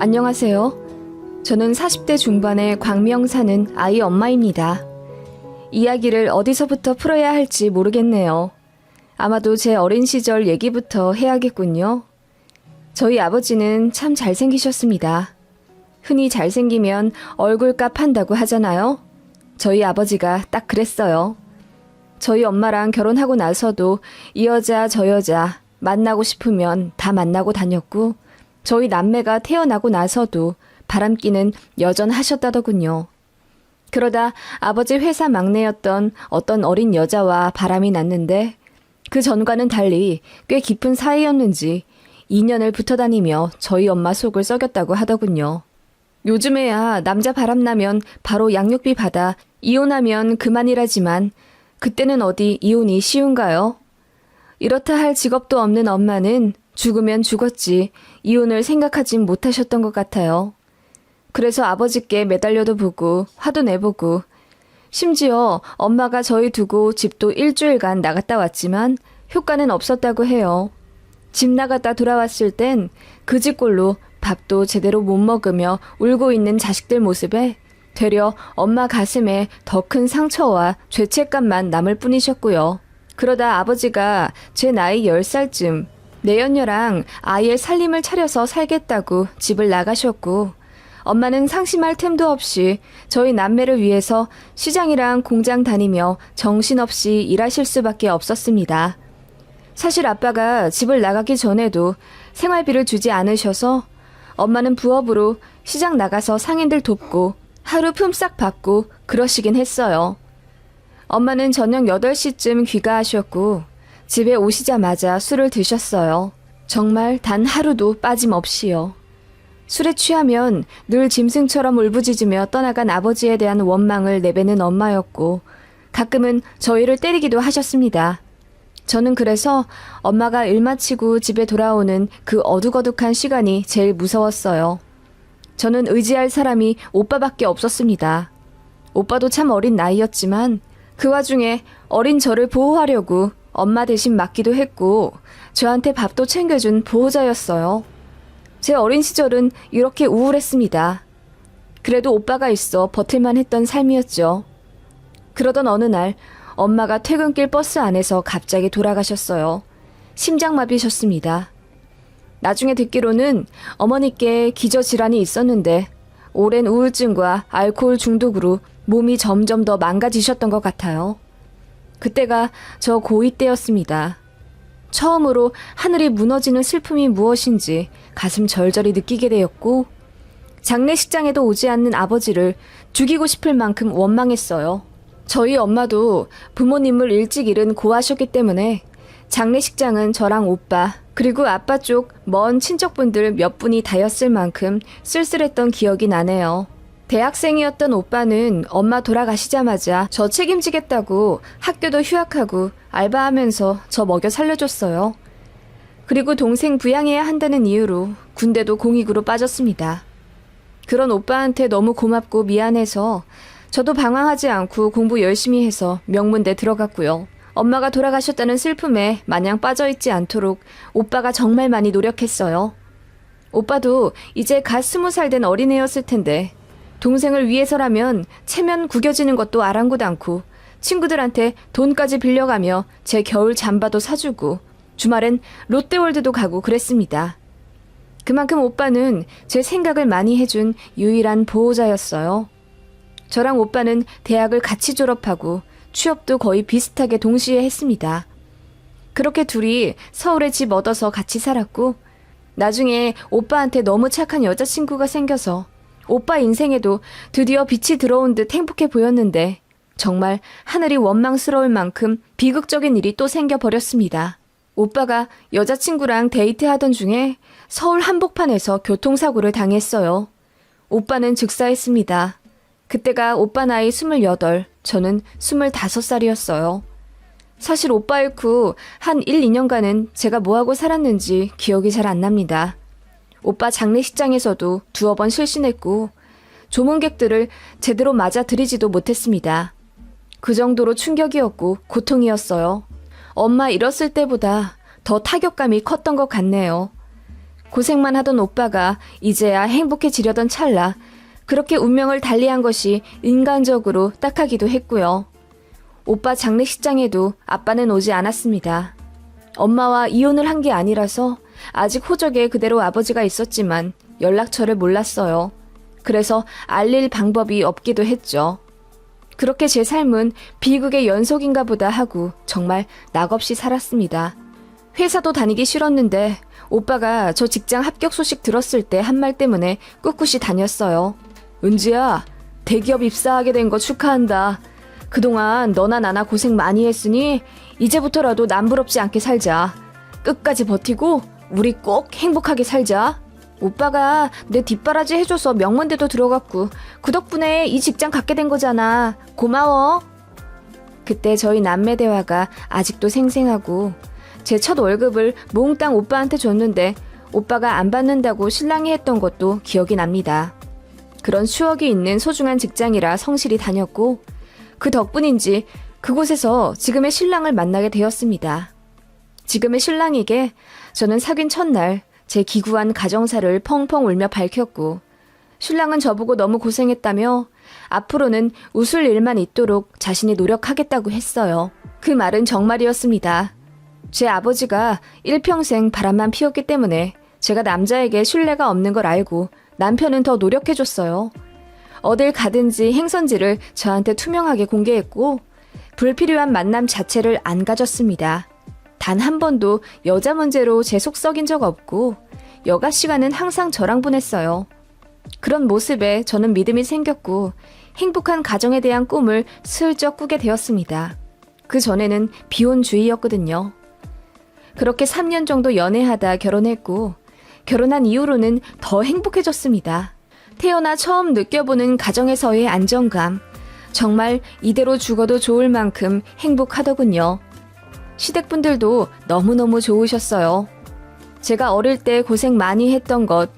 안녕하세요. 저는 40대 중반의 광명 사는 아이 엄마입니다. 이야기를 어디서부터 풀어야 할지 모르겠네요. 아마도 제 어린 시절 얘기부터 해야겠군요. 저희 아버지는 참 잘생기셨습니다. 흔히 잘생기면 얼굴값 한다고 하잖아요. 저희 아버지가 딱 그랬어요. 저희 엄마랑 결혼하고 나서도 이 여자 저 여자 만나고 싶으면 다 만나고 다녔고, 저희 남매가 태어나고 나서도 바람기는 여전하셨다더군요. 그러다 아버지 회사 막내였던 어떤 어린 여자와 바람이 났는데, 그 전과는 달리 꽤 깊은 사이였는지 2년을 붙어 다니며 저희 엄마 속을 썩였다고 하더군요. 요즘에야 남자 바람나면 바로 양육비 받아 이혼하면 그만이라지만 그때는 어디 이혼이 쉬운가요? 이렇다 할 직업도 없는 엄마는 죽으면 죽었지 이혼을 생각하진 못하셨던 것 같아요. 그래서 아버지께 매달려도 보고 화도 내보고, 심지어 엄마가 저희 두고 집도 일주일간 나갔다 왔지만 효과는 없었다고 해요. 집 나갔다 돌아왔을 땐 그 집 꼴로 밥도 제대로 못 먹으며 울고 있는 자식들 모습에 되려 엄마 가슴에 더 큰 상처와 죄책감만 남을 뿐이셨고요. 그러다 아버지가 제 나이 10살쯤 내연녀랑 아이의 살림을 차려서 살겠다고 집을 나가셨고, 엄마는 상심할 틈도 없이 저희 남매를 위해서 시장이랑 공장 다니며 정신없이 일하실 수밖에 없었습니다. 사실 아빠가 집을 나가기 전에도 생활비를 주지 않으셔서 엄마는 부업으로 시장 나가서 상인들 돕고 하루 품삯 받고 그러시긴 했어요. 엄마는 저녁 8시쯤 귀가하셨고 집에 오시자마자 술을 드셨어요. 정말 단 하루도 빠짐없이요. 술에 취하면 늘 짐승처럼 울부짖으며 떠나간 아버지에 대한 원망을 내뱉는 엄마였고, 가끔은 저희를 때리기도 하셨습니다. 저는 그래서 엄마가 일 마치고 집에 돌아오는 그 어둑어둑한 시간이 제일 무서웠어요. 저는 의지할 사람이 오빠밖에 없었습니다. 오빠도 참 어린 나이였지만 그 와중에 어린 저를 보호하려고 엄마 대신 맡기도 했고, 저한테 밥도 챙겨준 보호자였어요. 제 어린 시절은 이렇게 우울했습니다. 그래도 오빠가 있어 버틸만 했던 삶이었죠. 그러던 어느 날 엄마가 퇴근길 버스 안에서 갑자기 돌아가셨어요. 심장마비셨습니다. 나중에 듣기로는 어머니께 기저질환이 있었는데 오랜 우울증과 알코올 중독으로 몸이 점점 더 망가지셨던 것 같아요. 그때가 저 고2 때였습니다. 처음으로 하늘이 무너지는 슬픔이 무엇인지 가슴 절절히 느끼게 되었고, 장례식장에도 오지 않는 아버지를 죽이고 싶을 만큼 원망했어요. 저희 엄마도 부모님을 일찍 잃은 고아셨기 때문에 장례식장은 저랑 오빠 그리고 아빠 쪽 먼 친척분들 몇 분이 다였을 만큼 쓸쓸했던 기억이 나네요. 대학생이었던 오빠는 엄마 돌아가시자마자 저 책임지겠다고 학교도 휴학하고 알바하면서 저 먹여 살려줬어요. 그리고 동생 부양해야 한다는 이유로 군대도 공익으로 빠졌습니다. 그런 오빠한테 너무 고맙고 미안해서 저도 방황하지 않고 공부 열심히 해서 명문대 들어갔고요. 엄마가 돌아가셨다는 슬픔에 마냥 빠져있지 않도록 오빠가 정말 많이 노력했어요. 오빠도 이제 갓 20살 된 어린애였을 텐데 동생을 위해서라면 체면 구겨지는 것도 아랑곳 않고 친구들한테 돈까지 빌려가며 제 겨울 잠바도 사주고 주말엔 롯데월드도 가고 그랬습니다. 그만큼 오빠는 제 생각을 많이 해준 유일한 보호자였어요. 저랑 오빠는 대학을 같이 졸업하고 취업도 거의 비슷하게 동시에 했습니다. 그렇게 둘이 서울에 집 얻어서 같이 살았고, 나중에 오빠한테 너무 착한 여자친구가 생겨서 오빠 인생에도 드디어 빛이 들어온 듯 행복해 보였는데, 정말 하늘이 원망스러울 만큼 비극적인 일이 또 생겨버렸습니다. 오빠가 여자친구랑 데이트하던 중에 서울 한복판에서 교통사고를 당했어요. 오빠는 즉사했습니다. 그때가 오빠 나이 28, 저는 25살이었어요. 사실 오빠 잃고 한 1, 2년간은 제가 뭐하고 살았는지 기억이 잘 안 납니다. 오빠 장례식장에서도 두어 번 실신했고 조문객들을 제대로 맞아들이지도 못했습니다. 그 정도로 충격이었고 고통이었어요. 엄마 잃었을 때보다 더 타격감이 컸던 것 같네요. 고생만 하던 오빠가 이제야 행복해지려던 찰나 그렇게 운명을 달리한 것이 인간적으로 딱하기도 했고요. 오빠 장례식장에도 아빠는 오지 않았습니다. 엄마와 이혼을 한 게 아니라서 아직 호적에 그대로 아버지가 있었지만 연락처를 몰랐어요. 그래서 알릴 방법이 없기도 했죠. 그렇게 제 삶은 비극의 연속인가 보다 하고 정말 낙없이 살았습니다. 회사도 다니기 싫었는데 오빠가 저 직장 합격 소식 들었을 때 한 말 때문에 꿋꿋이 다녔어요. 은지야, 대기업 입사하게 된 거 축하한다. 그동안 너나 나나 고생 많이 했으니 이제부터라도 남부럽지 않게 살자. 끝까지 버티고 우리 꼭 행복하게 살자. 오빠가 내 뒷바라지 해줘서 명문대도 들어갔고 그 덕분에 이 직장 갖게 된 거잖아. 고마워. 그때 저희 남매 대화가 아직도 생생하고 제 첫 월급을 몽땅 오빠한테 줬는데 오빠가 안 받는다고 신랑이 했던 것도 기억이 납니다. 그런 추억이 있는 소중한 직장이라 성실히 다녔고 그 덕분인지 그곳에서 지금의 신랑을 만나게 되었습니다. 지금의 신랑에게 저는 사귄 첫날 제 기구한 가정사를 펑펑 울며 밝혔고 신랑은 저보고 너무 고생했다며 앞으로는 웃을 일만 있도록 자신이 노력하겠다고 했어요. 그 말은 정말이었습니다. 제 아버지가 일평생 바람만 피웠기 때문에 제가 남자에게 신뢰가 없는 걸 알고 남편은 더 노력해줬어요. 어딜 가든지 행선지를 저한테 투명하게 공개했고 불필요한 만남 자체를 안 가졌습니다. 단 한 번도 여자 문제로 제 속 썩인 적 없고 여가 시간은 항상 저랑 보냈어요. 그런 모습에 저는 믿음이 생겼고 행복한 가정에 대한 꿈을 슬쩍 꾸게 되었습니다. 그 전에는 비혼주의였거든요. 그렇게 3년 정도 연애하다 결혼했고 결혼한 이후로는 더 행복해졌습니다. 태어나 처음 느껴보는 가정에서의 안정감. 정말 이대로 죽어도 좋을 만큼 행복하더군요. 시댁분들도 너무너무 좋으셨어요. 제가 어릴 때 고생 많이 했던 것,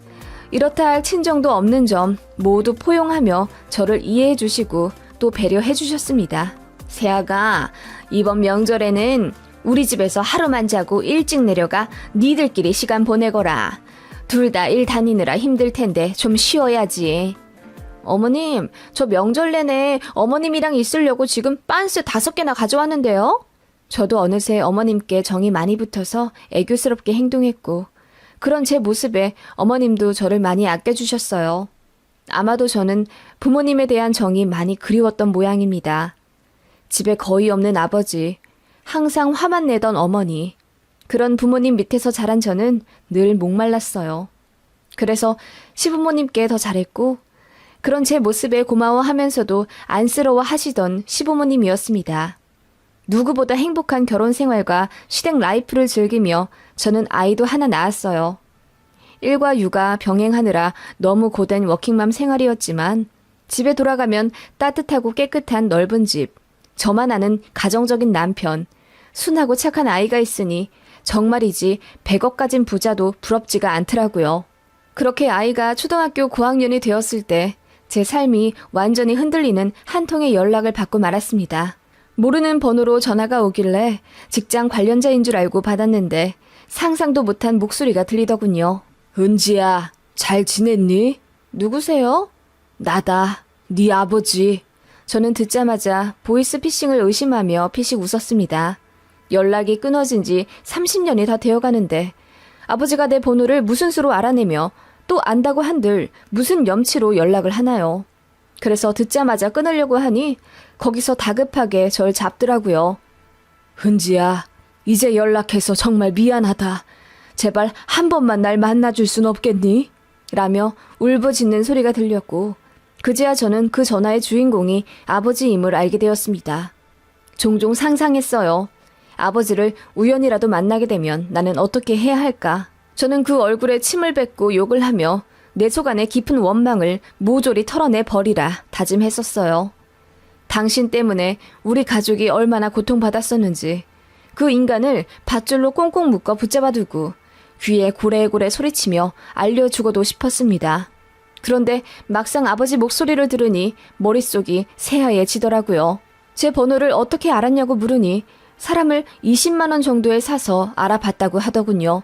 이렇다 할 친정도 없는 점 모두 포용하며 저를 이해해 주시고 또 배려해 주셨습니다. 세아가 이번 명절에는 우리 집에서 하루만 자고 일찍 내려가 니들끼리 시간 보내거라. 둘 다 일 다니느라 힘들 텐데 좀 쉬어야지. 어머님, 저 명절 내내 어머님이랑 있으려고 지금 빤스 5개나 가져왔는데요? 저도 어느새 어머님께 정이 많이 붙어서 애교스럽게 행동했고 그런 제 모습에 어머님도 저를 많이 아껴주셨어요. 아마도 저는 부모님에 대한 정이 많이 그리웠던 모양입니다. 집에 거의 없는 아버지, 항상 화만 내던 어머니, 그런 부모님 밑에서 자란 저는 늘 목말랐어요. 그래서 시부모님께 더 잘했고 그런 제 모습에 고마워하면서도 안쓰러워 하시던 시부모님이었습니다. 누구보다 행복한 결혼 생활과 시댁 라이프를 즐기며 저는 아이도 하나 낳았어요. 일과 육아 병행하느라 너무 고된 워킹맘 생활이었지만 집에 돌아가면 따뜻하고 깨끗한 넓은 집, 저만 아는 가정적인 남편, 순하고 착한 아이가 있으니 정말이지 100억 가진 부자도 부럽지가 않더라고요. 그렇게 아이가 초등학교 고학년이 되었을 때 제 삶이 완전히 흔들리는 한 통의 연락을 받고 말았습니다. 모르는 번호로 전화가 오길래 직장 관련자인 줄 알고 받았는데 상상도 못한 목소리가 들리더군요. 은지야, 잘 지냈니? 누구세요? 나다, 네 아버지. 저는 듣자마자 보이스피싱을 의심하며 피식 웃었습니다. 연락이 끊어진 지 30년이 다 되어가는데 아버지가 내 번호를 무슨 수로 알아내며 또 안다고 한들 무슨 염치로 연락을 하나요? 그래서 듣자마자 끊으려고 하니 거기서 다급하게 절 잡더라고요. 은지야, 이제 연락해서 정말 미안하다. 제발 한 번만 날 만나줄 순 없겠니? 라며 울부짖는 소리가 들렸고 그제야 저는 그 전화의 주인공이 아버지임을 알게 되었습니다. 종종 상상했어요. 아버지를 우연이라도 만나게 되면 나는 어떻게 해야 할까? 저는 그 얼굴에 침을 뱉고 욕을 하며 내 속 안의 깊은 원망을 모조리 털어내 버리라 다짐했었어요. 당신 때문에 우리 가족이 얼마나 고통받았었는지 그 인간을 밧줄로 꽁꽁 묶어 붙잡아두고 귀에 고래고래 소리치며 알려주고도 싶었습니다. 그런데 막상 아버지 목소리를 들으니 머릿속이 새하얘지더라고요. 제 번호를 어떻게 알았냐고 물으니 사람을 20만 원 정도에 사서 알아봤다고 하더군요.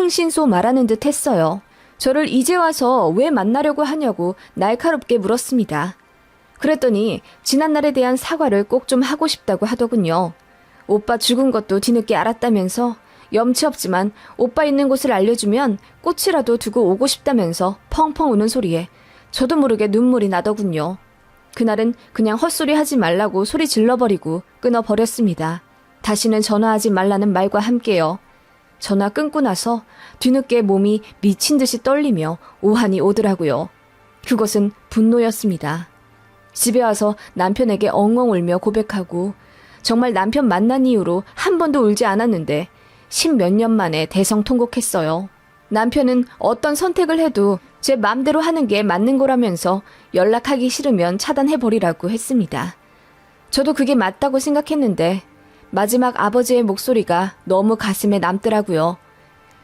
흥신소 말하는 듯 했어요. 저를 이제 와서 왜 만나려고 하냐고 날카롭게 물었습니다. 그랬더니 지난날에 대한 사과를 꼭 좀 하고 싶다고 하더군요. 오빠 죽은 것도 뒤늦게 알았다면서 염치 없지만 오빠 있는 곳을 알려주면 꽃이라도 두고 오고 싶다면서 펑펑 우는 소리에 저도 모르게 눈물이 나더군요. 그날은 그냥 헛소리 하지 말라고 소리 질러버리고 끊어버렸습니다. 다시는 전화하지 말라는 말과 함께요. 전화 끊고 나서 뒤늦게 몸이 미친 듯이 떨리며 오한이 오더라고요. 그것은 분노였습니다. 집에 와서 남편에게 엉엉 울며 고백하고 정말 남편 만난 이후로 한 번도 울지 않았는데 10몇 년 만에 대성통곡했어요. 남편은 어떤 선택을 해도 제 맘대로 하는 게 맞는 거라면서 연락하기 싫으면 차단해버리라고 했습니다. 저도 그게 맞다고 생각했는데 마지막 아버지의 목소리가 너무 가슴에 남더라고요.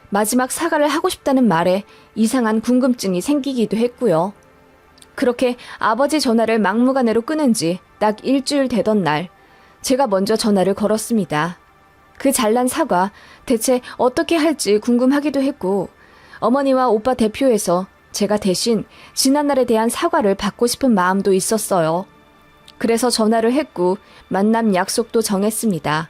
마지막 사과를 하고 싶다는 말에 이상한 궁금증이 생기기도 했고요. 그렇게 아버지 전화를 막무가내로 끊은 지 딱 일주일 되던 날 제가 먼저 전화를 걸었습니다. 그 잘난 사과 대체 어떻게 할지 궁금하기도 했고 어머니와 오빠 대표에서 제가 대신 지난날에 대한 사과를 받고 싶은 마음도 있었어요. 그래서 전화를 했고 만남 약속도 정했습니다.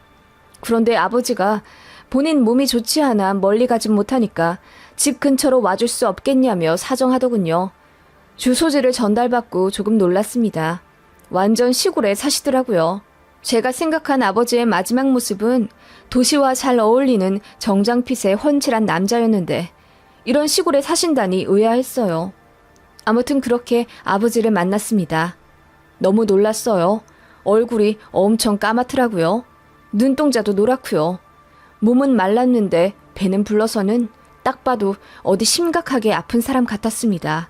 그런데 아버지가 본인 몸이 좋지 않아 멀리 가진 못하니까 집 근처로 와줄 수 없겠냐며 사정하더군요. 주소지를 전달받고 조금 놀랐습니다. 완전 시골에 사시더라고요. 제가 생각한 아버지의 마지막 모습은 도시와 잘 어울리는 정장핏의 훤칠한 남자였는데 이런 시골에 사신다니 의아했어요. 아무튼 그렇게 아버지를 만났습니다. 너무 놀랐어요. 얼굴이 엄청 까맣더라고요. 눈동자도 노랗고요. 몸은 말랐는데 배는 불러서는 딱 봐도 어디 심각하게 아픈 사람 같았습니다.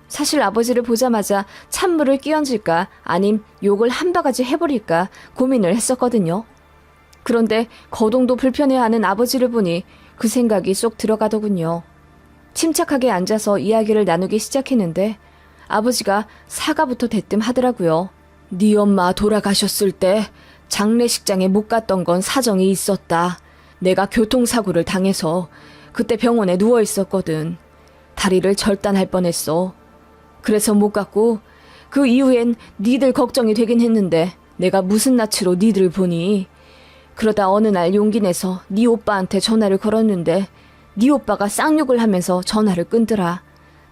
사실 아버지를 보자마자 찬물을 끼얹을까 아님 욕을 한 바가지 해버릴까 고민을 했었거든요. 그런데 거동도 불편해하는 아버지를 보니 그 생각이 쏙 들어가더군요. 침착하게 앉아서 이야기를 나누기 시작했는데 아버지가 사과부터 대뜸 하더라고요. 네 엄마 돌아가셨을 때 장례식장에 못 갔던 건 사정이 있었다. 내가 교통사고를 당해서 그때 병원에 누워 있었거든. 다리를 절단할 뻔했어. 그래서 못 갔고 그 이후엔 니들 걱정이 되긴 했는데 내가 무슨 낯으로 니들 보니. 그러다 어느 날 용기 내서 네 오빠한테 전화를 걸었는데 네 오빠가 쌍욕을 하면서 전화를 끊더라.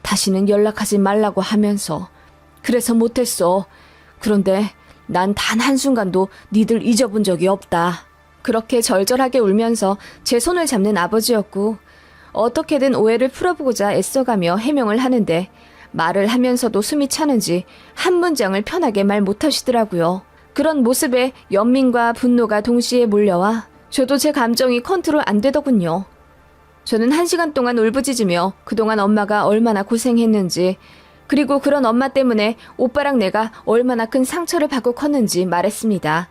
다시는 연락하지 말라고 하면서. 그래서 못했어. 그런데 난 단 한순간도 니들 잊어본 적이 없다. 그렇게 절절하게 울면서 제 손을 잡는 아버지였고 어떻게든 오해를 풀어보고자 애써가며 해명을 하는데 말을 하면서도 숨이 차는지 한 문장을 편하게 말 못하시더라고요. 그런 모습에 연민과 분노가 동시에 몰려와 저도 제 감정이 컨트롤 안 되더군요. 저는 1시간 동안 울부짖으며 그동안 엄마가 얼마나 고생했는지 그리고 그런 엄마 때문에 오빠랑 내가 얼마나 큰 상처를 받고 컸는지 말했습니다.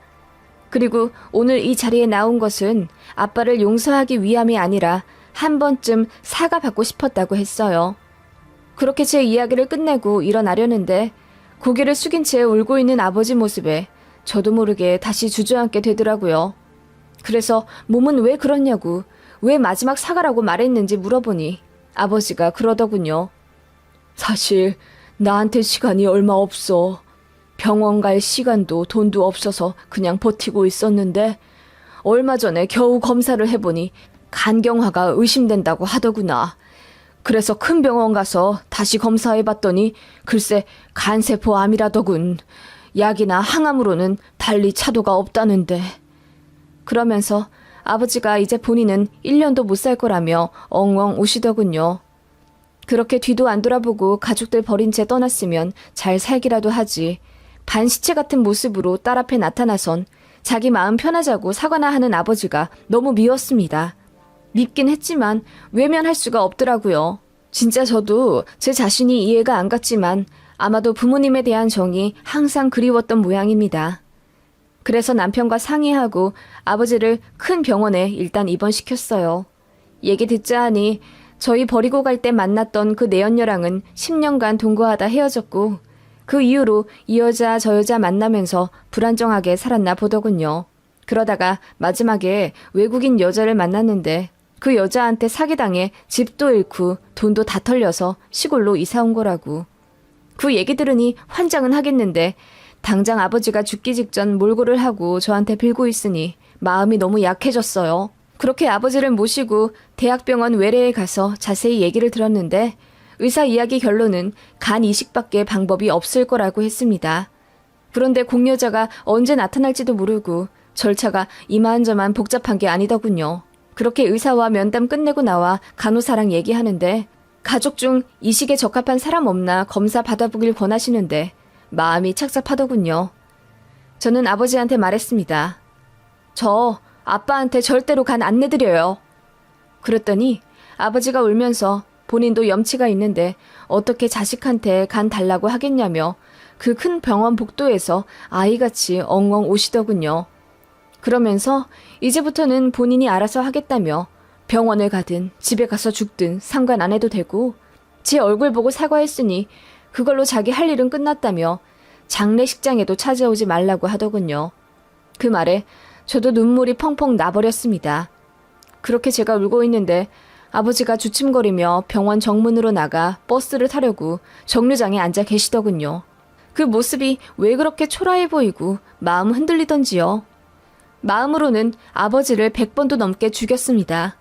그리고 오늘 이 자리에 나온 것은 아빠를 용서하기 위함이 아니라 한 번쯤 사과받고 싶었다고 했어요. 그렇게 제 이야기를 끝내고 일어나려는데 고개를 숙인 채 울고 있는 아버지 모습에 저도 모르게 다시 주저앉게 되더라고요. 그래서 몸은 왜 그러냐고 왜 마지막 사과라고 말했는지 물어보니 아버지가 그러더군요. 사실 나한테 시간이 얼마 없어. 병원 갈 시간도 돈도 없어서 그냥 버티고 있었는데 얼마 전에 겨우 검사를 해보니 간경화가 의심된다고 하더구나. 그래서 큰 병원 가서 다시 검사해봤더니 글쎄 간세포 암이라더군. 약이나 항암으로는 달리 차도가 없다는데. 그러면서 아버지가 이제 본인은 1년도 못 살 거라며 엉엉 우시더군요. 그렇게 뒤도 안 돌아보고 가족들 버린 채 떠났으면 잘 살기라도 하지. 반시체 같은 모습으로 딸 앞에 나타나선 자기 마음 편하자고 사과나 하는 아버지가 너무 미웠습니다. 밉긴 했지만 외면할 수가 없더라고요. 진짜 저도 제 자신이 이해가 안 갔지만 아마도 부모님에 대한 정이 항상 그리웠던 모양입니다. 그래서 남편과 상의하고 아버지를 큰 병원에 일단 입원시켰어요. 얘기 듣자 하니 저희 버리고 갈 때 만났던 그 내연녀랑은 10년간 동거하다 헤어졌고 그 이후로 이 여자 저 여자 만나면서 불안정하게 살았나 보더군요. 그러다가 마지막에 외국인 여자를 만났는데 그 여자한테 사기당해 집도 잃고 돈도 다 털려서 시골로 이사 온 거라고. 그 얘기 들으니 환장은 하겠는데 당장 아버지가 죽기 직전 몰골을 하고 저한테 빌고 있으니 마음이 너무 약해졌어요. 그렇게 아버지를 모시고 대학병원 외래에 가서 자세히 얘기를 들었는데 의사 이야기 결론은 간 이식밖에 방법이 없을 거라고 했습니다. 그런데 공여자가 언제 나타날지도 모르고 절차가 이만저만 복잡한 게 아니더군요. 그렇게 의사와 면담 끝내고 나와 간호사랑 얘기하는데 가족 중 이식에 적합한 사람 없나 검사 받아보길 권하시는데 마음이 착잡하더군요. 저는 아버지한테 말했습니다. 저 아빠한테 절대로 간 안 내드려요. 그랬더니 아버지가 울면서 본인도 염치가 있는데 어떻게 자식한테 간 달라고 하겠냐며 그 큰 병원 복도에서 아이같이 엉엉 우시더군요. 그러면서 이제부터는 본인이 알아서 하겠다며 병원을 가든 집에 가서 죽든 상관 안 해도 되고 제 얼굴 보고 사과했으니 그걸로 자기 할 일은 끝났다며 장례식장에도 찾아오지 말라고 하더군요. 그 말에 저도 눈물이 펑펑 나버렸습니다. 그렇게 제가 울고 있는데 아버지가 주춤거리며 병원 정문으로 나가 버스를 타려고 정류장에 앉아 계시더군요. 그 모습이 왜 그렇게 초라해 보이고 마음 흔들리던지요. 마음으로는 아버지를 100번도 넘게 죽였습니다.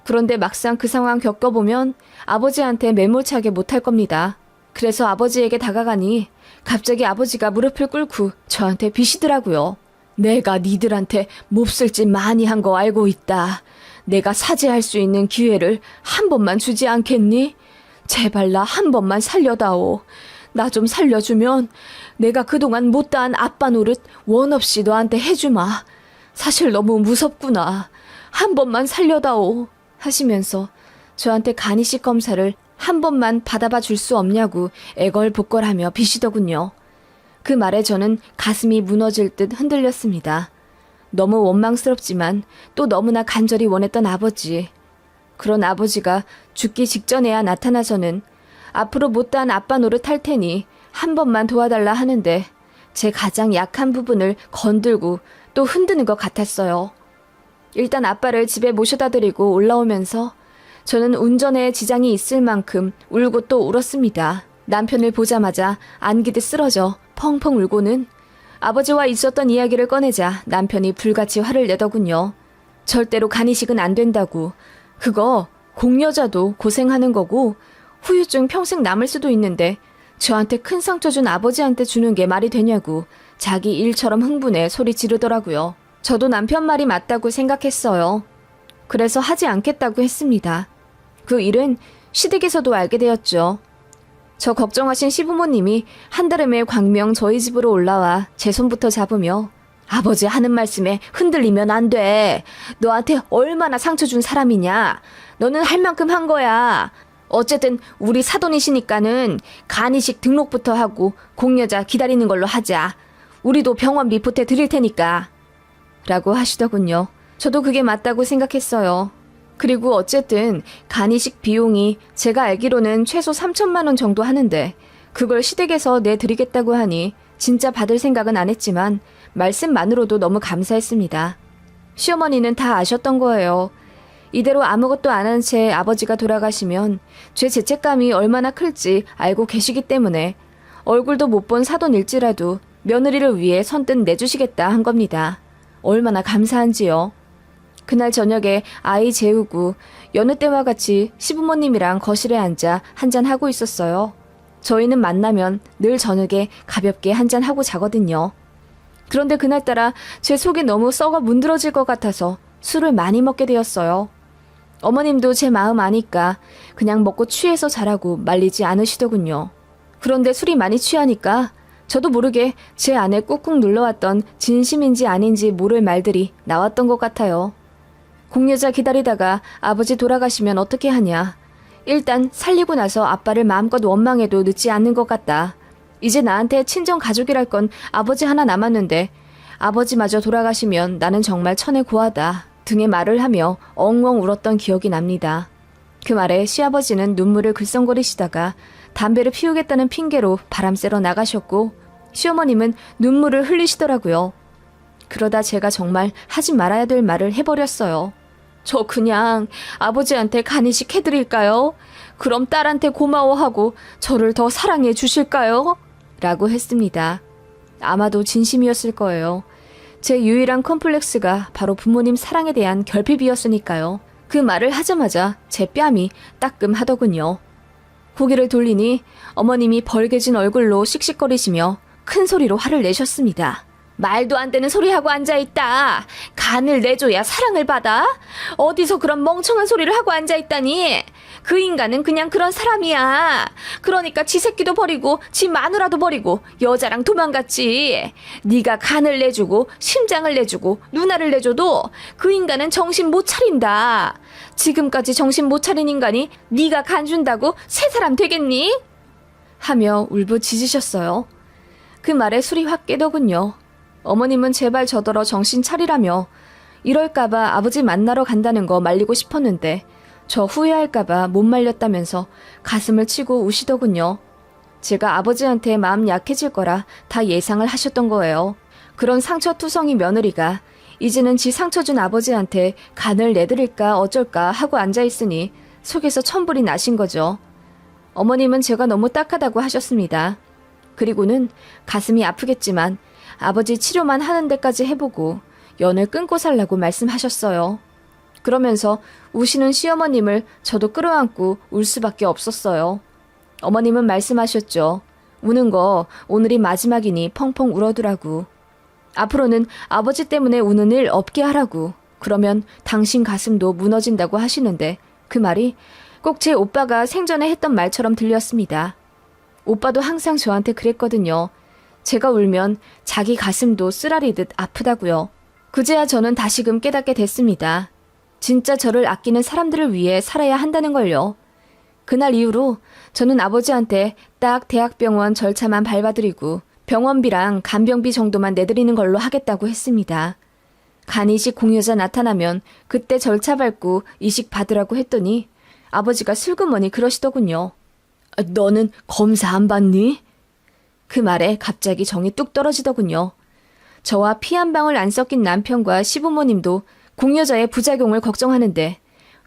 그런데 막상 그 상황 겪어보면 아버지한테 매몰차게 못할 겁니다. 그래서 아버지에게 다가가니 갑자기 아버지가 무릎을 꿇고 저한테 비시더라고요. 내가 니들한테 몹쓸 짓 많이 한 거 알고 있다. 내가 사죄할 수 있는 기회를 한 번만 주지 않겠니? 제발 나 한 번만 살려다오. 나 좀 살려주면 내가 그동안 못다한 아빠 노릇 원 없이 너한테 해주마. 사실 너무 무섭구나. 한 번만 살려다오. 하시면서 저한테 간이식 검사를 한 번만 받아봐 줄 수 없냐고 애걸복걸하며 비시더군요. 그 말에 저는 가슴이 무너질 듯 흔들렸습니다. 너무 원망스럽지만 또 너무나 간절히 원했던 아버지. 그런 아버지가 죽기 직전에야 나타나서는 앞으로 못다한 아빠 노릇 할 테니 한 번만 도와달라 하는데 제 가장 약한 부분을 건들고 또 흔드는 것 같았어요. 일단 아빠를 집에 모셔다 드리고 올라오면서 저는 운전에 지장이 있을 만큼 울고 또 울었습니다. 남편을 보자마자 안기듯 쓰러져 펑펑 울고는 아버지와 있었던 이야기를 꺼내자 남편이 불같이 화를 내더군요. 절대로 간이식은 안 된다고. 그거 공여자도 고생하는 거고 후유증 평생 남을 수도 있는데 저한테 큰 상처 준 아버지한테 주는 게 말이 되냐고 자기 일처럼 흥분해 소리 지르더라고요. 저도 남편 말이 맞다고 생각했어요. 그래서 하지 않겠다고 했습니다. 그 일은 시댁에서도 알게 되었죠. 저 걱정하신 시부모님이 한달음에 광명 저희 집으로 올라와 제 손부터 잡으며 아버지 하는 말씀에 흔들리면 안 돼. 너한테 얼마나 상처 준 사람이냐. 너는 할 만큼 한 거야. 어쨌든 우리 사돈이시니까는 간이식 등록부터 하고 공여자 기다리는 걸로 하자. 우리도 병원비 보태 드릴 테니까. 라고 하시더군요. 저도 그게 맞다고 생각했어요. 그리고 어쨌든 간이식 비용이 제가 알기로는 최소 3천만 원 정도 하는데 그걸 시댁에서 내드리겠다고 하니 진짜 받을 생각은 안 했지만 말씀만으로도 너무 감사했습니다. 시어머니는 다 아셨던 거예요. 이대로 아무것도 안 한 채 아버지가 돌아가시면 제 죄책감이 얼마나 클지 알고 계시기 때문에 얼굴도 못 본 사돈일지라도 며느리를 위해 선뜻 내주시겠다 한 겁니다. 얼마나 감사한지요. 그날 저녁에 아이 재우고 여느 때와 같이 시부모님이랑 거실에 앉아 한잔하고 있었어요. 저희는 만나면 늘 저녁에 가볍게 한잔하고 자거든요. 그런데 그날따라 제 속이 너무 썩어 문드러질 것 같아서 술을 많이 먹게 되었어요. 어머님도 제 마음 아니까 그냥 먹고 취해서 자라고 말리지 않으시더군요. 그런데 술이 많이 취하니까 저도 모르게 제 안에 꾹꾹 눌러왔던 진심인지 아닌지 모를 말들이 나왔던 것 같아요. 공여자 기다리다가 아버지 돌아가시면 어떻게 하냐. 일단 살리고 나서 아빠를 마음껏 원망해도 늦지 않는 것 같다. 이제 나한테 친정 가족이랄 건 아버지 하나 남았는데 아버지마저 돌아가시면 나는 정말 천에 고하다 등의 말을 하며 엉엉 울었던 기억이 납니다. 그 말에 시아버지는 눈물을 글썽거리시다가 담배를 피우겠다는 핑계로 바람 쐬러 나가셨고 시어머님은 눈물을 흘리시더라고요. 그러다 제가 정말 하지 말아야 될 말을 해버렸어요. 저 그냥 아버지한테 간이식 해드릴까요? 그럼 딸한테 고마워하고 저를 더 사랑해 주실까요? 라고 했습니다. 아마도 진심이었을 거예요. 제 유일한 컴플렉스가 바로 부모님 사랑에 대한 결핍이었으니까요. 그 말을 하자마자 제 뺨이 따끔하더군요. 고개를 돌리니 어머님이 벌개진 얼굴로 씩씩거리시며 큰 소리로 화를 내셨습니다. 말도 안 되는 소리하고 앉아있다. 간을 내줘야 사랑을 받아? 어디서 그런 멍청한 소리를 하고 앉아있다니? 그 인간은 그냥 그런 사람이야. 그러니까 지 새끼도 버리고 지 마누라도 버리고 여자랑 도망갔지. 네가 간을 내주고 심장을 내주고 누나를 내줘도 그 인간은 정신 못 차린다. 지금까지 정신 못 차린 인간이 네가 간 준다고 새 사람 되겠니? 하며 울부짖으셨어요. 그 말에 술이 확 깨더군요. 어머님은 제발 저더러 정신 차리라며 이럴까봐 아버지 만나러 간다는 거 말리고 싶었는데 저 후회할까봐 못 말렸다면서 가슴을 치고 우시더군요. 제가 아버지한테 마음 약해질 거라 다 예상을 하셨던 거예요. 그런 상처투성이 며느리가 이제는 지 상처 준 아버지한테 간을 내드릴까 어쩔까 하고 앉아있으니 속에서 천불이 나신 거죠. 어머님은 제가 너무 딱하다고 하셨습니다. 그리고는 가슴이 아프겠지만 아버지 치료만 하는 데까지 해보고 연을 끊고 살라고 말씀하셨어요. 그러면서 우시는 시어머님을 저도 끌어안고 울 수밖에 없었어요. 어머님은 말씀하셨죠. 우는 거 오늘이 마지막이니 펑펑 울어두라고. 앞으로는 아버지 때문에 우는 일 없게 하라고. 그러면 당신 가슴도 무너진다고 하시는데 그 말이 꼭 제 오빠가 생전에 했던 말처럼 들렸습니다. 오빠도 항상 저한테 그랬거든요. 제가 울면 자기 가슴도 쓰라리듯 아프다고요. 그제야 저는 다시금 깨닫게 됐습니다. 진짜 저를 아끼는 사람들을 위해 살아야 한다는 걸요. 그날 이후로 저는 아버지한테 딱 대학병원 절차만 밟아드리고 병원비랑 간병비 정도만 내드리는 걸로 하겠다고 했습니다. 간이식 공여자 나타나면 그때 절차 밟고 이식 받으라고 했더니 아버지가 슬그머니 그러시더군요. 너는 검사 안 받니? 그 말에 갑자기 정이 뚝 떨어지더군요. 저와 피 한 방울 안 섞인 남편과 시부모님도 공여자의 부작용을 걱정하는데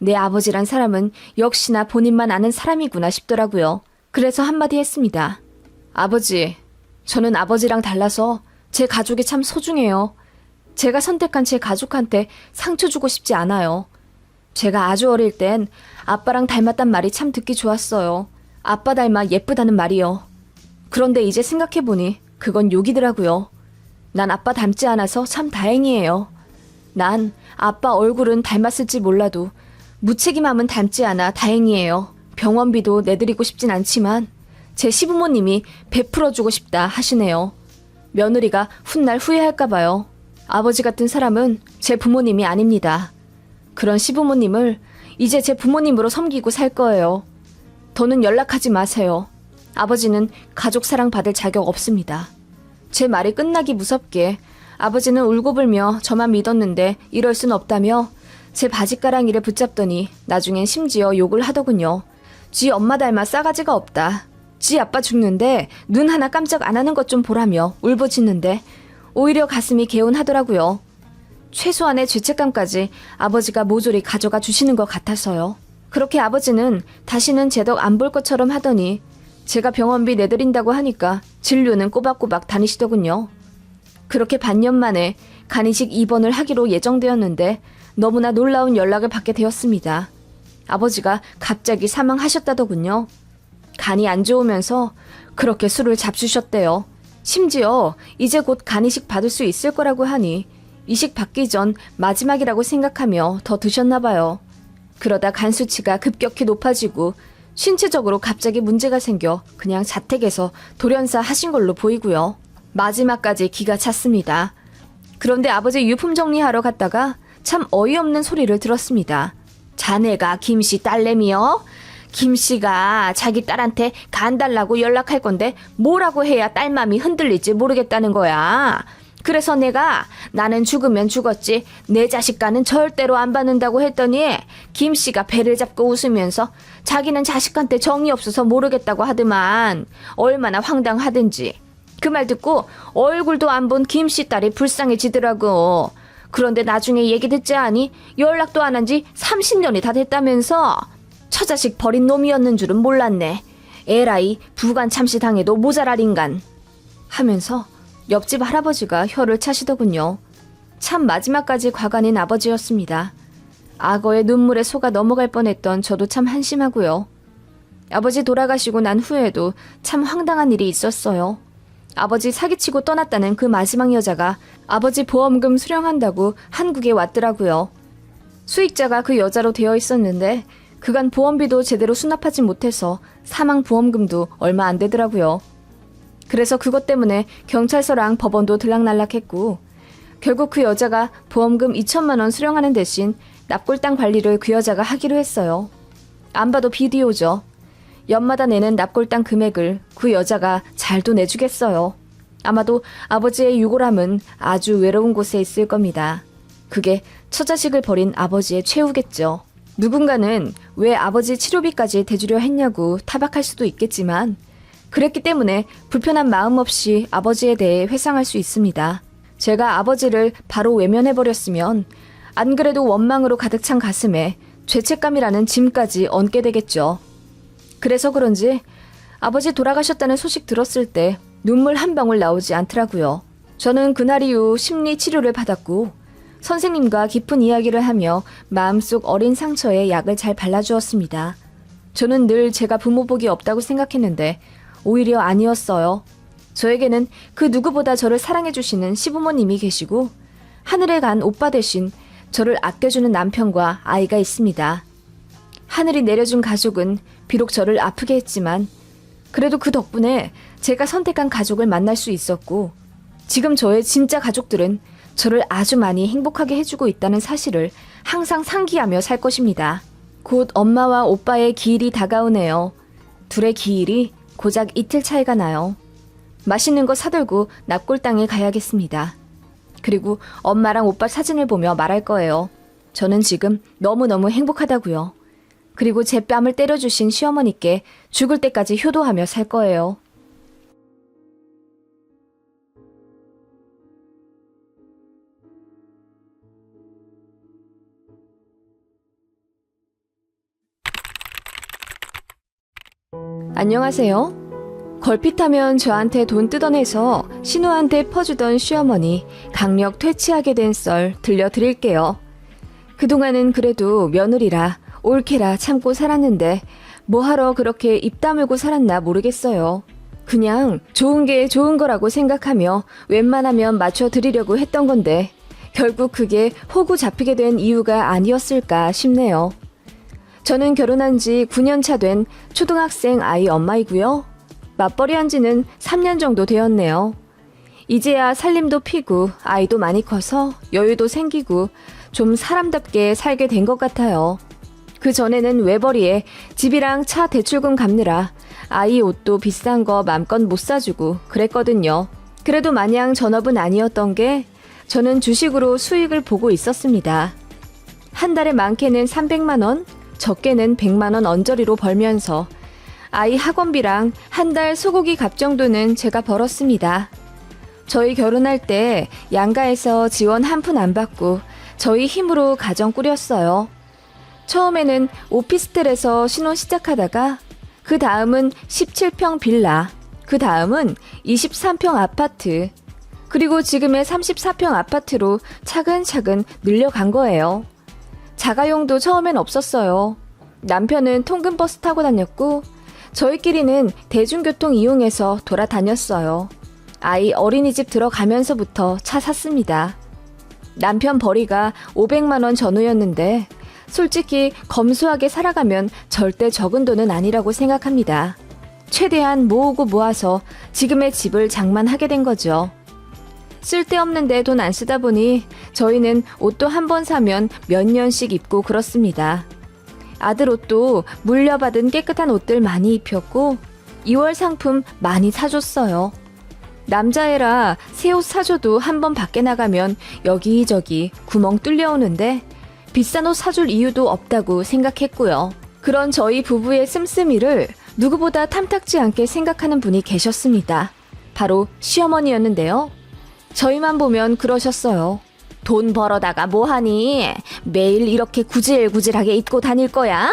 내 아버지란 사람은 역시나 본인만 아는 사람이구나 싶더라고요. 그래서 한마디 했습니다. 아버지, 저는 아버지랑 달라서 제 가족이 참 소중해요. 제가 선택한 제 가족한테 상처 주고 싶지 않아요. 제가 아주 어릴 땐 아빠랑 닮았단 말이 참 듣기 좋았어요. 아빠 닮아 예쁘다는 말이요. 그런데 이제 생각해보니 그건 욕이더라고요. 난 아빠 닮지 않아서 참 다행이에요. 난 아빠 얼굴은 닮았을지 몰라도 무책임함은 닮지 않아 다행이에요. 병원비도 내드리고 싶진 않지만 제 시부모님이 베풀어주고 싶다 하시네요. 며느리가 훗날 후회할까봐요. 아버지 같은 사람은 제 부모님이 아닙니다. 그런 시부모님을 이제 제 부모님으로 섬기고 살 거예요. 더는 연락하지 마세요. 아버지는 가족 사랑 받을 자격 없습니다. 제 말이 끝나기 무섭게 아버지는 울고불며 저만 믿었는데 이럴 순 없다며 제 바지가랑이를 붙잡더니 나중엔 심지어 욕을 하더군요. 지 엄마 닮아 싸가지가 없다. 지 아빠 죽는데 눈 하나 깜짝 안 하는 것 좀 보라며 울부짖는데 오히려 가슴이 개운하더라고요. 최소한의 죄책감까지 아버지가 모조리 가져가 주시는 것 같아서요. 그렇게 아버지는 다시는 제 덕 안 볼 것처럼 하더니 제가 병원비 내드린다고 하니까 진료는 꼬박꼬박 다니시더군요. 그렇게 반년 만에 간이식 입원을 하기로 예정되었는데 너무나 놀라운 연락을 받게 되었습니다. 아버지가 갑자기 사망하셨다더군요. 간이 안 좋으면서 그렇게 술을 잡수셨대요. 심지어 이제 곧 간이식 받을 수 있을 거라고 하니 이식 받기 전 마지막이라고 생각하며 더 드셨나 봐요. 그러다 간 수치가 급격히 높아지고 신체적으로 갑자기 문제가 생겨 그냥 자택에서 돌연사 하신 걸로 보이고요. 마지막까지 기가 찼습니다. 그런데 아버지 유품 정리하러 갔다가 참 어이없는 소리를 들었습니다. 자네가 김씨 딸내미요? 김씨가 자기 딸한테 간 달라고 연락할 건데 뭐라고 해야 딸맘이 흔들릴지 모르겠다는 거야. 그래서 내가 나는 죽으면 죽었지 내 자식과는 절대로 안 받는다고 했더니 김씨가 배를 잡고 웃으면서 자기는 자식한테 정이 없어서 모르겠다고 하더만 얼마나 황당하든지. 그 말 듣고 얼굴도 안 본 김씨 딸이 불쌍해지더라고. 그런데 나중에 얘기 듣지 않니? 연락도 안 한 지 30년이 다 됐다면서. 처자식 버린 놈이었는 줄은 몰랐네. 에라이 부관 참시 당해도 모자랄 인간. 하면서 옆집 할아버지가 혀를 차시더군요. 참 마지막까지 과간인 아버지였습니다. 악어의 눈물에 속아 넘어갈 뻔했던 저도 참 한심하고요. 아버지 돌아가시고 난 후에도 참 황당한 일이 있었어요. 아버지 사기치고 떠났다는 그 마지막 여자가 아버지 보험금 수령한다고 한국에 왔더라고요. 수익자가 그 여자로 되어 있었는데 그간 보험비도 제대로 수납하지 못해서 사망 보험금도 얼마 안 되더라고요. 그래서 그것 때문에 경찰서랑 법원도 들락날락했고 결국 그 여자가 보험금 2천만 원 수령하는 대신 납골당 관리를 그 여자가 하기로 했어요. 안 봐도 비디오죠. 연마다 내는 납골당 금액을 그 여자가 잘도 내주겠어요. 아마도 아버지의 유골함은 아주 외로운 곳에 있을 겁니다. 그게 처자식을 버린 아버지의 최후겠죠. 누군가는 왜 아버지 치료비까지 대주려 했냐고 타박할 수도 있겠지만 그랬기 때문에 불편한 마음 없이 아버지에 대해 회상할 수 있습니다. 제가 아버지를 바로 외면해버렸으면 안 그래도 원망으로 가득 찬 가슴에 죄책감이라는 짐까지 얹게 되겠죠. 그래서 그런지 아버지 돌아가셨다는 소식 들었을 때 눈물 한 방울 나오지 않더라고요. 저는 그날 이후 심리 치료를 받았고 선생님과 깊은 이야기를 하며 마음속 어린 상처에 약을 잘 발라주었습니다. 저는 늘 제가 부모복이 없다고 생각했는데 오히려 아니었어요. 저에게는 그 누구보다 저를 사랑해주시는 시부모님이 계시고 하늘에 간 오빠 대신 저를 아껴주는 남편과 아이가 있습니다. 하늘이 내려준 가족은 비록 저를 아프게 했지만 그래도 그 덕분에 제가 선택한 가족을 만날 수 있었고 지금 저의 진짜 가족들은 저를 아주 많이 행복하게 해주고 있다는 사실을 항상 상기하며 살 것입니다. 곧 엄마와 오빠의 기일이 다가오네요. 둘의 기일이 고작 이틀 차이가 나요. 맛있는 거 사들고 납골당에 가야겠습니다. 그리고 엄마랑 오빠 사진을 보며 말할 거예요. 저는 지금 너무너무 행복하다고요. 그리고 제 뺨을 때려주신 시어머니께 죽을 때까지 효도하며 살 거예요. 안녕하세요. 걸핏하면 저한테 돈 뜯어내서 신우한테 퍼주던 시어머니 강력 퇴치하게 된 썰 들려드릴게요. 그동안은 그래도 며느리라 옳게라 참고 살았는데 뭐하러 그렇게 입 다물고 살았나 모르겠어요. 그냥 좋은 게 좋은 거라고 생각하며 웬만하면 맞춰드리려고 했던 건데 결국 그게 호구 잡히게 된 이유가 아니었을까 싶네요. 저는 결혼한 지 9년 차 된 초등학생 아이 엄마이고요. 맞벌이 한 지는 3년 정도 되었네요. 이제야 살림도 피고 아이도 많이 커서 여유도 생기고 좀 사람답게 살게 된 것 같아요. 그 전에는 외벌이에 집이랑 차 대출금 갚느라 아이 옷도 비싼 거 맘껏 못 사주고 그랬거든요. 그래도 마냥 전업은 아니었던 게 저는 주식으로 수익을 보고 있었습니다. 한 달에 많게는 300만 원, 적게는 100만 원 언저리로 벌면서 아이 학원비랑 한 달 소고기 값 정도는 제가 벌었습니다. 저희 결혼할 때 양가에서 지원 한 푼 안 받고 저희 힘으로 가정 꾸렸어요. 처음에는 오피스텔에서 신혼 시작하다가 그 다음은 17평 빌라, 그 다음은 23평 아파트, 그리고 지금의 34평 아파트로 차근차근 늘려간 거예요. 자가용도 처음엔 없었어요. 남편은 통근버스 타고 다녔고 저희끼리는 대중교통 이용해서 돌아다녔어요. 아이 어린이집 들어가면서부터 차 샀습니다. 남편 벌이가 500만 원 전후였는데 솔직히 검소하게 살아가면 절대 적은 돈은 아니라고 생각합니다. 최대한 모으고 모아서 지금의 집을 장만하게 된 거죠. 쓸데없는데 돈 안 쓰다 보니 저희는 옷도 한 번 사면 몇 년씩 입고 그렇습니다. 아들 옷도 물려받은 깨끗한 옷들 많이 입혔고 2월 상품 많이 사줬어요. 남자애라 새 옷 사줘도 한 번 밖에 나가면 여기저기 구멍 뚫려오는데 비싼 옷 사줄 이유도 없다고 생각했고요. 그런 저희 부부의 씀씀이를 누구보다 탐탁지 않게 생각하는 분이 계셨습니다. 바로 시어머니였는데요. 저희만 보면 그러셨어요. 돈 벌어다가 뭐하니? 매일 이렇게 구질구질하게 입고 다닐 거야?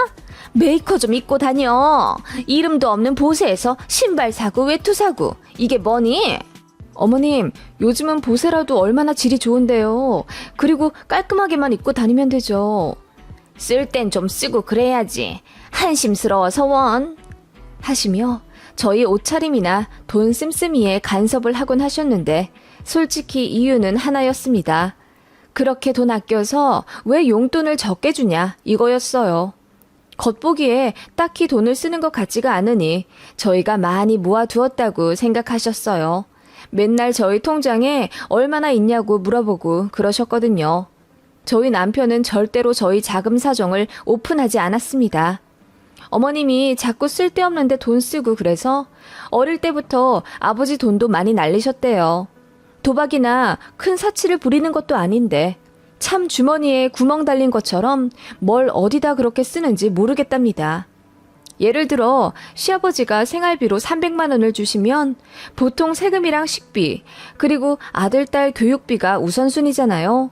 메이커 좀 입고 다녀. 이름도 없는 보세에서 신발 사고 외투 사고. 이게 뭐니? 어머님, 요즘은 보세라도 얼마나 질이 좋은데요. 그리고 깔끔하게만 입고 다니면 되죠. 쓸 땐 좀 쓰고 그래야지. 한심스러워서 원. 하시며 저희 옷차림이나 돈 씀씀이에 간섭을 하곤 하셨는데 솔직히 이유는 하나였습니다. 그렇게 돈 아껴서 왜 용돈을 적게 주냐 이거였어요. 겉보기에 딱히 돈을 쓰는 것 같지가 않으니 저희가 많이 모아두었다고 생각하셨어요. 맨날 저희 통장에 얼마나 있냐고 물어보고 그러셨거든요. 저희 남편은 절대로 저희 자금 사정을 오픈하지 않았습니다. 어머님이 자꾸 쓸데없는데 돈 쓰고 그래서 어릴 때부터 아버지 돈도 많이 날리셨대요. 도박이나 큰 사치를 부리는 것도 아닌데 참 주머니에 구멍 달린 것처럼 뭘 어디다 그렇게 쓰는지 모르겠답니다. 예를 들어 시아버지가 생활비로 300만 원을 주시면 보통 세금이랑 식비 그리고 아들, 딸 교육비가 우선순위잖아요.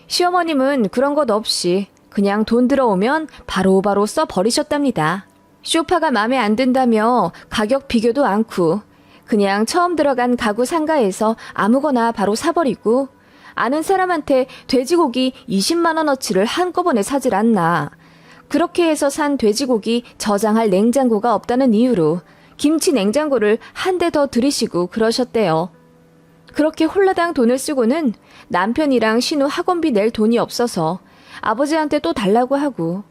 시어머님은 그런 것 없이 그냥 돈 들어오면 바로바로 써버리셨답니다. 소파가 마음에 안 든다며 가격 비교도 않고 그냥 처음 들어간 가구 상가에서 아무거나 바로 사버리고 아는 사람한테 돼지고기 20만 원어치를 한꺼번에 사질 않나. 그렇게 해서 산 돼지고기 저장할 냉장고가 없다는 이유로 김치 냉장고를 한 대 더 들이시고 그러셨대요. 그렇게 홀라당 돈을 쓰고는 남편이랑 신우 학원비 낼 돈이 없어서 아버지한테 또 달라고 하고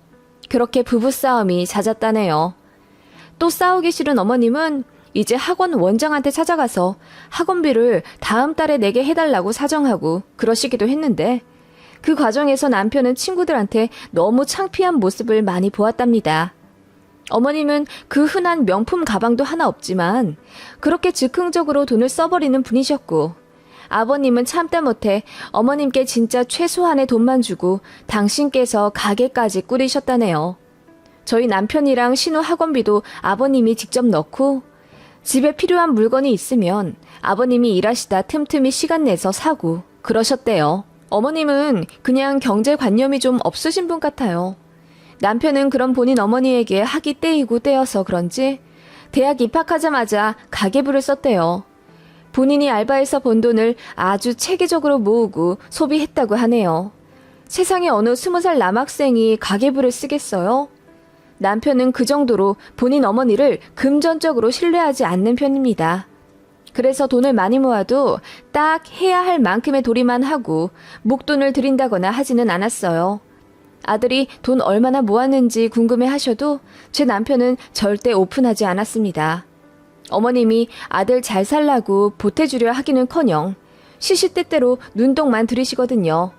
그렇게 부부싸움이 잦았다네요. 또 싸우기 싫은 어머님은 이제 학원 원장한테 찾아가서 학원비를 다음 달에 내게 해달라고 사정하고 그러시기도 했는데 그 과정에서 남편은 친구들한테 너무 창피한 모습을 많이 보았답니다. 어머님은 그 흔한 명품 가방도 하나 없지만 그렇게 즉흥적으로 돈을 써버리는 분이셨고 아버님은 참다 못해 어머님께 진짜 최소한의 돈만 주고 당신께서 가게까지 꾸리셨다네요. 저희 남편이랑 신우 학원비도 아버님이 직접 넣고 집에 필요한 물건이 있으면 아버님이 일하시다 틈틈이 시간 내서 사고 그러셨대요. 어머님은 그냥 경제관념이 좀 없으신 분 같아요. 남편은 그런 본인 어머니에게 학이 떼이고 떼어서 그런지 대학 입학하자마자 가계부를 썼대요. 본인이 알바해서 번 돈을 아주 체계적으로 모으고 소비했다고 하네요. 세상에 어느 20살 남학생이 가계부를 쓰겠어요? 남편은 그 정도로 본인 어머니를 금전적으로 신뢰하지 않는 편입니다. 그래서 돈을 많이 모아도 딱 해야 할 만큼의 도리만 하고 목돈을 드린다거나 하지는 않았어요. 아들이 돈 얼마나 모았는지 궁금해 하셔도 제 남편은 절대 오픈하지 않았습니다. 어머님이 아들 잘 살라고 보태주려 하기는커녕 시시때때로 눈독만 들이시거든요.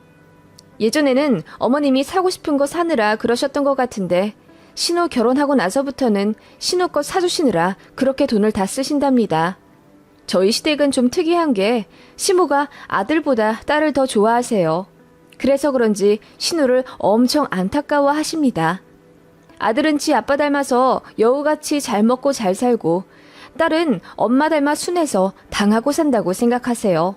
예전에는 어머님이 사고 싶은 거 사느라 그러셨던 것 같은데 신우 결혼하고 나서부터는 신우 것 사주시느라 그렇게 돈을 다 쓰신답니다. 저희 시댁은 좀 특이한 게 시모가 아들보다 딸을 더 좋아하세요. 그래서 그런지 신우를 엄청 안타까워 하십니다. 아들은 지 아빠 닮아서 여우같이 잘 먹고 잘 살고 딸은 엄마 닮아 순해서 당하고 산다고 생각하세요.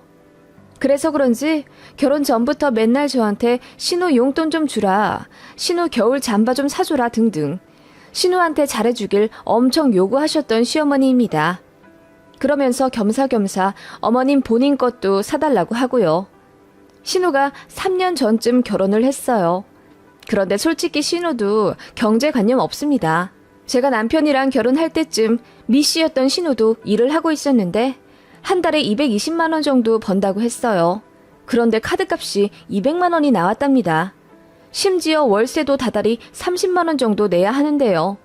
그래서 그런지 결혼 전부터 맨날 저한테 신우 용돈 좀 주라, 신우 겨울 잠바 좀 사줘라 등등 신우한테 잘해주길 엄청 요구하셨던 시어머니입니다. 그러면서 겸사겸사 어머님 본인 것도 사달라고 하고요. 신우가 3년 전쯤 결혼을 했어요. 그런데 솔직히 신우도 경제관념 없습니다. 제가 남편이랑 결혼할 때쯤 미씨였던 신우도 일을 하고 있었는데 한 달에 220만 원 정도 번다고 했어요. 그런데 카드값이 200만 원이 나왔답니다. 심지어 월세도 다달이 30만 원 정도 내야 하는데요.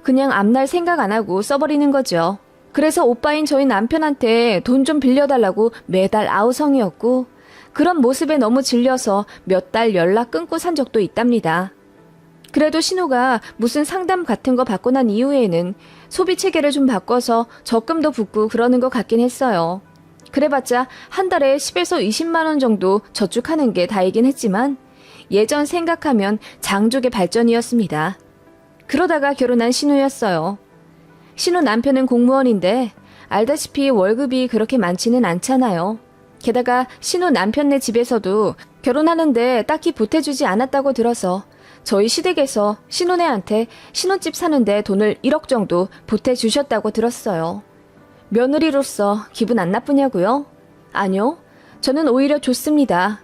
그냥 앞날 생각 안 하고 써버리는 거죠. 그래서 오빠인 저희 남편한테 돈 좀 빌려달라고 매달 아우성이었고 그런 모습에 너무 질려서 몇 달 연락 끊고 산 적도 있답니다. 그래도 신우가 무슨 상담 같은 거 받고 난 이후에는 소비 체계를 좀 바꿔서 적금도 붓고 그러는 것 같긴 했어요. 그래봤자 한 달에 10에서 20만 원 정도 저축하는 게 다이긴 했지만 예전 생각하면 장족의 발전이었습니다. 그러다가 결혼한 신우였어요. 신우 남편은 공무원인데 알다시피 월급이 그렇게 많지는 않잖아요. 게다가 신우 남편네 집에서도 결혼하는데 딱히 보태주지 않았다고 들어서 저희 시댁에서 신우네한테 신혼집 사는데 돈을 1억 정도 보태주셨다고 들었어요. 며느리로서 기분 안 나쁘냐고요? 아니요. 저는 오히려 좋습니다.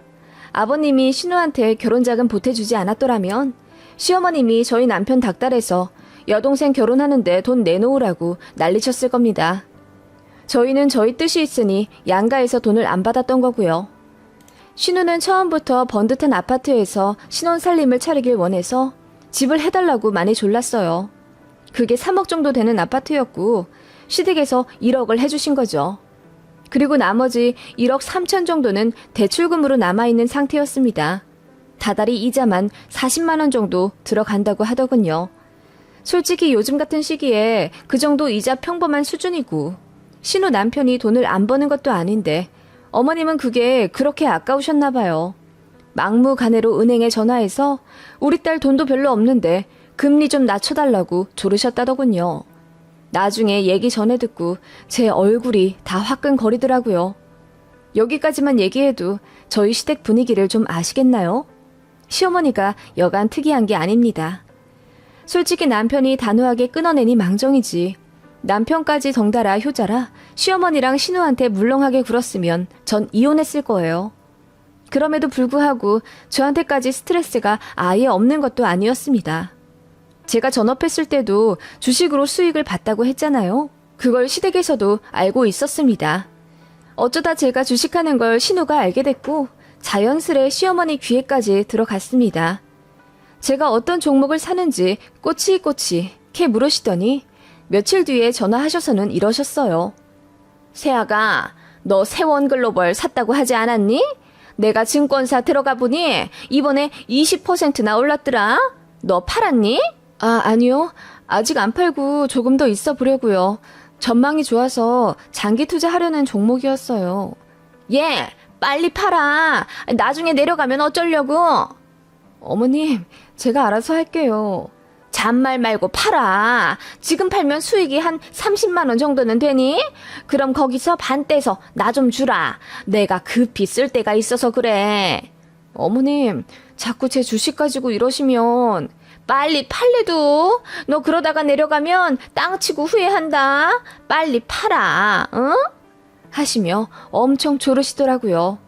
아버님이 신우한테 결혼자금 보태주지 않았더라면 시어머님이 저희 남편 닥달해서 여동생 결혼하는데 돈 내놓으라고 난리쳤을 겁니다. 저희는 저희 뜻이 있으니 양가에서 돈을 안 받았던 거고요. 신우는 처음부터 번듯한 아파트에서 신혼 살림을 차리길 원해서 집을 해달라고 많이 졸랐어요. 그게 3억 정도 되는 아파트였고 시댁에서 1억을 해주신 거죠. 그리고 나머지 1억 3천 정도는 대출금으로 남아있는 상태였습니다. 다달이 이자만 40만 원 정도 들어간다고 하더군요. 솔직히 요즘 같은 시기에 그 정도 이자 평범한 수준이고 신우 남편이 돈을 안 버는 것도 아닌데 어머님은 그게 그렇게 아까우셨나 봐요. 막무가내로 은행에 전화해서 우리 딸 돈도 별로 없는데 금리 좀 낮춰달라고 조르셨다더군요. 나중에 얘기 전해 듣고 제 얼굴이 다 화끈거리더라고요. 여기까지만 얘기해도 저희 시댁 분위기를 좀 아시겠나요? 시어머니가 여간 특이한 게 아닙니다. 솔직히 남편이 단호하게 끊어내니 망정이지. 남편까지 덩달아 효자라 시어머니랑 신우한테 물렁하게 굴었으면 전 이혼했을 거예요. 그럼에도 불구하고 저한테까지 스트레스가 아예 없는 것도 아니었습니다. 제가 전업했을 때도 주식으로 수익을 봤다고 했잖아요. 그걸 시댁에서도 알고 있었습니다. 어쩌다 제가 주식하는 걸 신우가 알게 됐고 자연스레 시어머니 귀에까지 들어갔습니다. 제가 어떤 종목을 사는지 꼬치꼬치 캐 물으시더니 며칠 뒤에 전화하셔서는 이러셨어요. 세아가 너 세원글로벌 샀다고 하지 않았니? 내가 증권사 들어가 보니 이번에 20%나 올랐더라. 너 팔았니? 아니요. 아직 안 팔고 조금 더 있어 보려고요. 전망이 좋아서 장기 투자하려는 종목이었어요. 예, 빨리 팔아. 나중에 내려가면 어쩌려고? 어머님, 제가 알아서 할게요. 잔말 말고 팔아. 지금 팔면 수익이 한 30만 원 정도는 되니? 그럼 거기서 반 떼서 나 좀 주라. 내가 급히 쓸 데가 있어서 그래. 어머님, 자꾸 제 주식 가지고 이러시면 빨리 팔래도 너 그러다가 내려가면 땅 치고 후회한다. 빨리 팔아. 응? 하시며 엄청 조르시더라고요.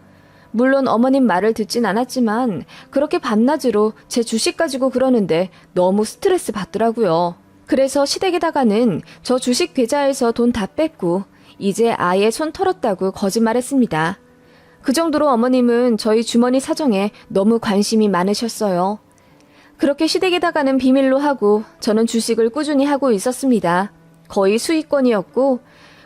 물론 어머님 말을 듣진 않았지만 그렇게 밤낮으로 제 주식 가지고 그러는데 너무 스트레스 받더라고요. 그래서 시댁에다가는 저 주식 계좌에서 돈 다 뺐고 이제 아예 손 털었다고 거짓말했습니다. 그 정도로 어머님은 저희 주머니 사정에 너무 관심이 많으셨어요. 그렇게 시댁에다가는 비밀로 하고 저는 주식을 꾸준히 하고 있었습니다. 거의 수익권이었고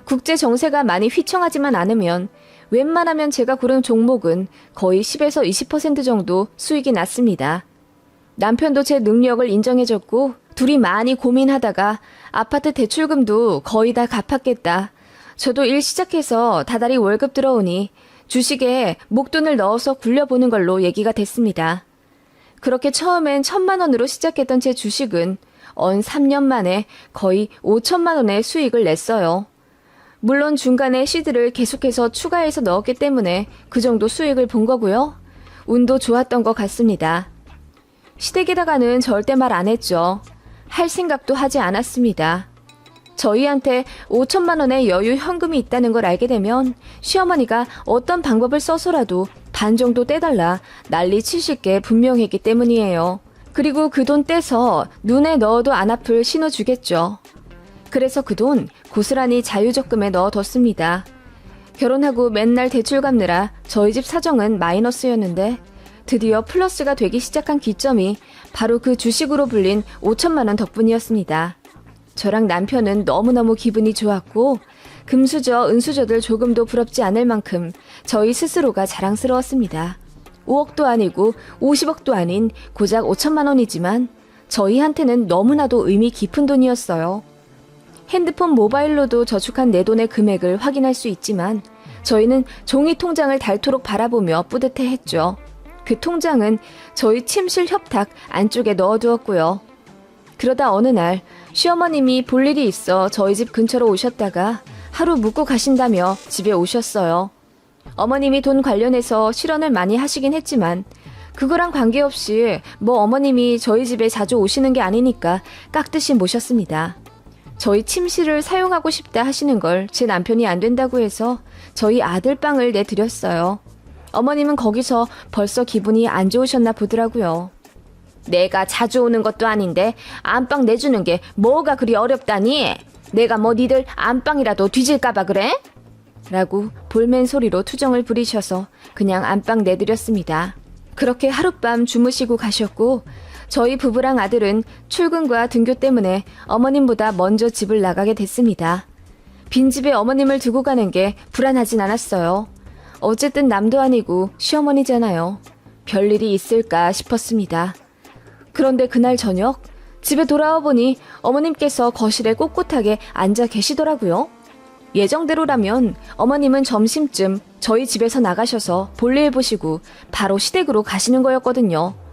국제 정세가 많이 휘청하지만 않으면 웬만하면 제가 고른 종목은 거의 10에서 20% 정도 수익이 났습니다. 남편도 제 능력을 인정해줬고 둘이 많이 고민하다가 아파트 대출금도 거의 다 갚았겠다. 저도 일 시작해서 다달이 월급 들어오니 주식에 목돈을 넣어서 굴려보는 걸로 얘기가 됐습니다. 그렇게 처음엔 1,000만 원으로 시작했던 제 주식은 언 3년 만에 거의 5천만 원의 수익을 냈어요. 물론 중간에 시드를 계속해서 추가해서 넣었기 때문에 그 정도 수익을 본 거고요. 운도 좋았던 것 같습니다. 시댁에다가는 절대 말 안 했죠. 할 생각도 하지 않았습니다. 저희한테 5천만 원의 여유 현금이 있다는 걸 알게 되면 시어머니가 어떤 방법을 써서라도 반 정도 떼달라 난리 치실 게 분명했기 때문이에요. 그리고 그 돈 떼서 눈에 넣어도 안 아플 신호 주겠죠. 그래서 그 돈 고스란히 자유적금에 넣어뒀습니다. 결혼하고 맨날 대출 갚느라 저희 집 사정은 마이너스였는데 드디어 플러스가 되기 시작한 기점이 바로 그 주식으로 불린 5천만 원 덕분이었습니다. 저랑 남편은 너무너무 기분이 좋았고 금수저, 은수저들 조금도 부럽지 않을 만큼 저희 스스로가 자랑스러웠습니다. 5억도 아니고 50억도 아닌 고작 5천만 원이지만 저희한테는 너무나도 의미 깊은 돈이었어요. 핸드폰 모바일로도 저축한 내 돈의 금액을 확인할 수 있지만 저희는 종이 통장을 닳도록 바라보며 뿌듯해했죠. 그 통장은 저희 침실 협탁 안쪽에 넣어두었고요. 그러다 어느 날 시어머님이 볼 일이 있어 저희 집 근처로 오셨다가 하루 묵고 가신다며 집에 오셨어요. 어머님이 돈 관련해서 실언을 많이 하시긴 했지만 그거랑 관계없이 뭐 어머님이 저희 집에 자주 오시는 게 아니니까 깍듯이 모셨습니다. 저희 침실을 사용하고 싶다 하시는 걸 제 남편이 안 된다고 해서 저희 아들 방을 내드렸어요. 어머님은 거기서 벌써 기분이 안 좋으셨나 보더라고요. 내가 자주 오는 것도 아닌데 안방 내주는 게 뭐가 그리 어렵다니? 내가 뭐 니들 안방이라도 뒤질까봐 그래? 라고 볼멘 소리로 투정을 부리셔서 그냥 안방 내드렸습니다. 그렇게 하룻밤 주무시고 가셨고 저희 부부랑 아들은 출근과 등교 때문에 어머님보다 먼저 집을 나가게 됐습니다. 빈집에 어머님을 두고 가는 게 불안하진 않았어요. 어쨌든 남도 아니고 시어머니잖아요. 별일이 있을까 싶었습니다. 그런데 그날 저녁 집에 돌아와 보니 어머님께서 거실에 꼿꼿하게 앉아 계시더라고요. 예정대로라면 어머님은 점심쯤 저희 집에서 나가셔서 볼일 보시고 바로 시댁으로 가시는 거였거든요.